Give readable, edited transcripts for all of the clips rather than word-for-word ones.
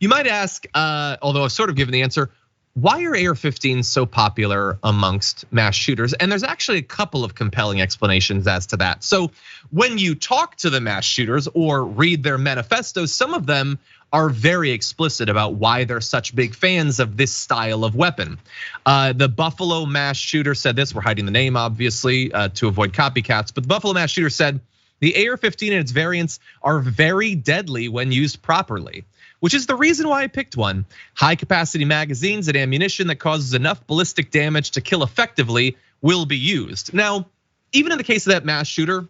You might ask, although I've sort of given the answer, why are AR-15s so popular amongst mass shooters? And there's actually a couple of compelling explanations as to that. So when you talk to the mass shooters or read their manifestos, some of them are very explicit about why they're such big fans of this style of weapon. The Buffalo mass shooter said this, we're hiding the name obviously to avoid copycats, but the Buffalo mass shooter said, the AR-15 and its variants are very deadly when used properly, which is the reason why I picked one. High capacity magazines and ammunition that causes enough ballistic damage to kill effectively will be used. Now, even in the case of that mass shooter,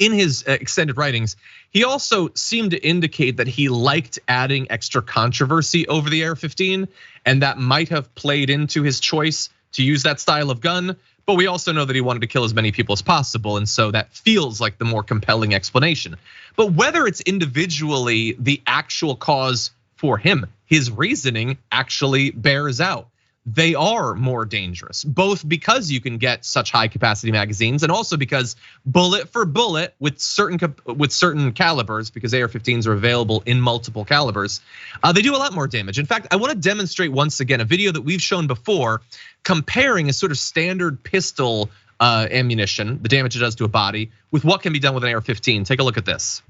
in his extended writings, he also seemed to indicate that he liked adding extra controversy over the AR-15, and that might have played into his choice to use that style of gun. But we also know that he wanted to kill as many people as possible, and so that feels like the more compelling explanation. But whether it's individually the actual cause for him, his reasoning actually bears out. They are more dangerous, both because you can get such high capacity magazines and also because bullet for bullet with certain calibers, because AR-15s are available in multiple calibers, they do a lot more damage. In fact, I want to demonstrate once again a video that we've shown before comparing a sort of standard pistol ammunition, the damage it does to a body, with what can be done with an AR-15. Take a look at this.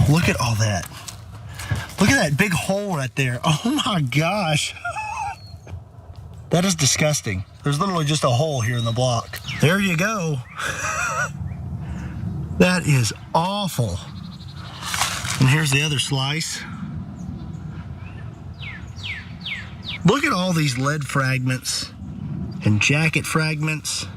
Look at all that. Look at that big hole right there. Oh my gosh. That is disgusting. There's literally just a hole here in the block. There you go. That is awful. And here's the other slice. Look at all these lead fragments and jacket fragments.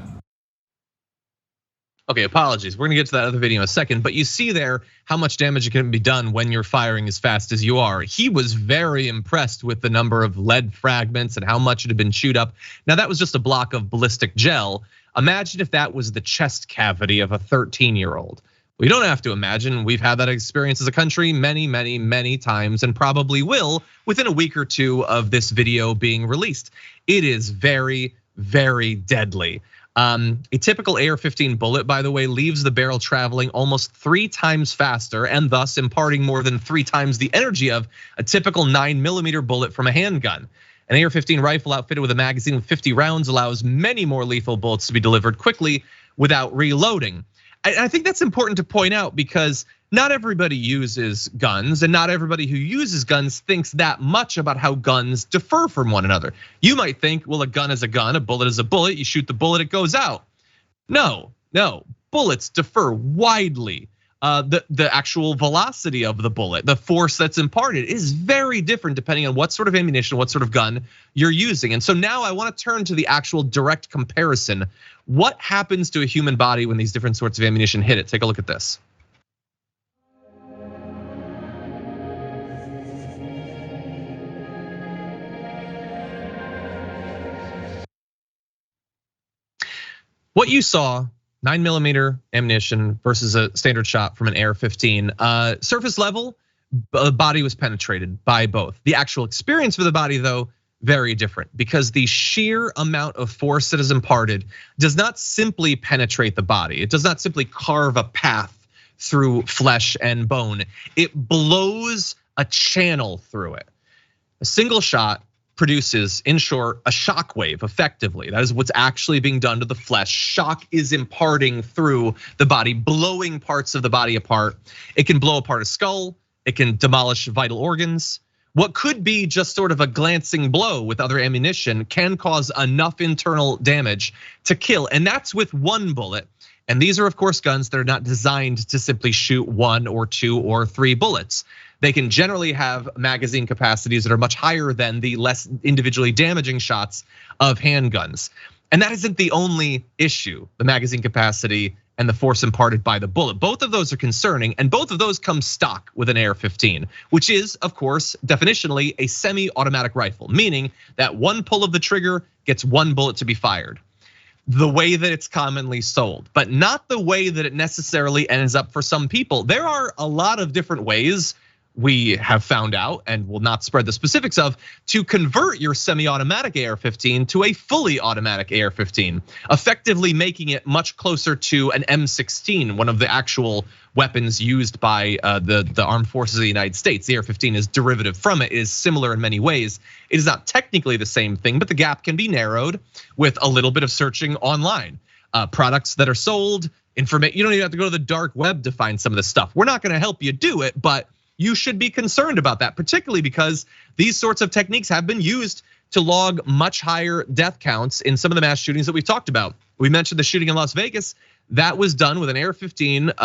Okay, apologies. We're gonna get to that other video in a second, but you see there how much damage can be done when you're firing as fast as you are. He was very impressed with the number of lead fragments and how much it had been chewed up. Now that was just a block of ballistic gel. Imagine if that was the chest cavity of a 13-year-old. We don't have to imagine. We've had that experience as a country many times and probably will within a week or two of this video being released. It is very deadly. A typical AR-15 bullet, by the way, leaves the barrel traveling almost 3 times faster and thus imparting more than 3 times the energy of a typical 9mm bullet from a handgun. An AR-15 rifle outfitted with a magazine with 50 rounds allows many more lethal bullets to be delivered quickly without reloading. I think that's important to point out because not everybody uses guns and not everybody who uses guns thinks that much about how guns differ from one another. You might think, well, a gun is a gun, a bullet is a bullet, you shoot the bullet, it goes out. No, bullets differ widely. The actual velocity of the bullet, the force that's imparted is very different depending on what sort of ammunition, what sort of gun you're using. And so now I want to turn to the actual direct comparison. What happens to a human body when these different sorts of ammunition hit it? Take a look at this. What you saw, 9mm ammunition versus a standard shot from an AR-15. Surface level, the body was penetrated by both. The actual experience for the body, though, very different because the sheer amount of force that is imparted does not simply penetrate the body. It does not simply carve a path through flesh and bone. It blows a channel through it. A single shot produces, in short, a shock wave effectively. That is what's actually being done to the flesh. Shock is imparting through the body, blowing parts of the body apart. It can blow apart a skull, it can demolish vital organs. What could be just sort of a glancing blow with other ammunition can cause enough internal damage to kill, and that's with one bullet. And these are, of course, guns that are not designed to simply shoot 1 or 2 or 3 bullets. They can generally have magazine capacities that are much higher than the less individually damaging shots of handguns. And that isn't the only issue, the magazine capacity and the force imparted by the bullet. Both of those are concerning, and both of those come stock with an AR-15, which is, of course, definitionally a semi-automatic rifle, meaning that one pull of the trigger gets 1 bullet to be fired. The way that it's commonly sold, but not the way that it necessarily ends up for some people. There are a lot of different ways we have found out, and will not spread the specifics of, to convert your semi-automatic AR-15 to a fully automatic AR-15, effectively making it much closer to an M16, one of the actual weapons used by the armed forces of the United States. The AR-15 is derivative from it, is similar in many ways. It is not technically the same thing, but the gap can be narrowed with a little bit of searching online. Products that are sold, information, you don't even have to go to the dark web to find some of this stuff. We're not gonna help you do it, but you should be concerned about that, particularly because these sorts of techniques have been used to log much higher death counts in some of the mass shootings that we've talked about. We mentioned the shooting in Las Vegas. That was done with an AR-15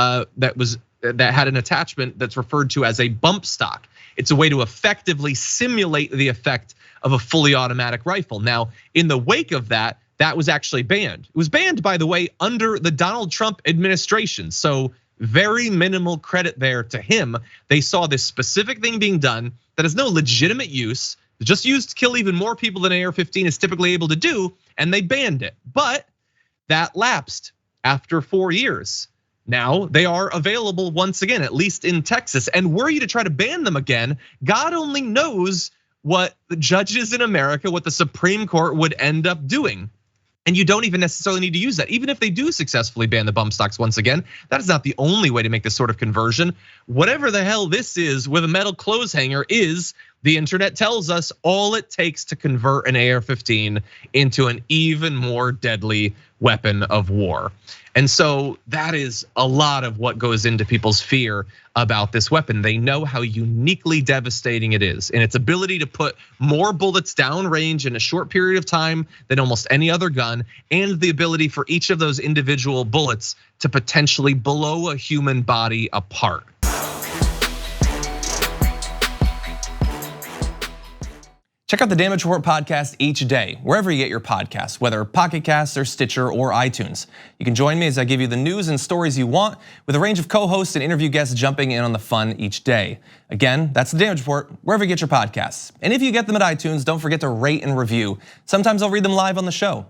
that had an attachment that's referred to as a bump stock. It's a way to effectively simulate the effect of a fully automatic rifle. Now, in the wake of that, that was actually banned. It was banned, by the way, under the Donald Trump administration. So very minimal credit there to him. They saw this specific thing being done that has no legitimate use, just used to kill even more people than AR-15 is typically able to do, and they banned it. But that lapsed after 4 years. Now they are available once again, at least in Texas. And were you to try to ban them again, God only knows what the judges in America, what the Supreme Court would end up doing. And you don't even necessarily need to use that. Even if they do successfully ban the bump stocks once again, that is not the only way to make this sort of conversion. Whatever the hell this is with a metal clothes hanger is, the internet tells us, all it takes to convert an AR-15 into an even more deadly weapon of war. And so that is a lot of what goes into people's fear about this weapon. They know how uniquely devastating it is, and its ability to put more bullets downrange in a short period of time than almost any other gun, and the ability for each of those individual bullets to potentially blow a human body apart. Check out the Damage Report podcast each day, wherever you get your podcasts, whether Pocket Casts or Stitcher or iTunes. You can join me as I give you the news and stories you want, with a range of co-hosts and interview guests jumping in on the fun each day. Again, that's the Damage Report, wherever you get your podcasts. And if you get them at iTunes, don't forget to rate and review. Sometimes I'll read them live on the show.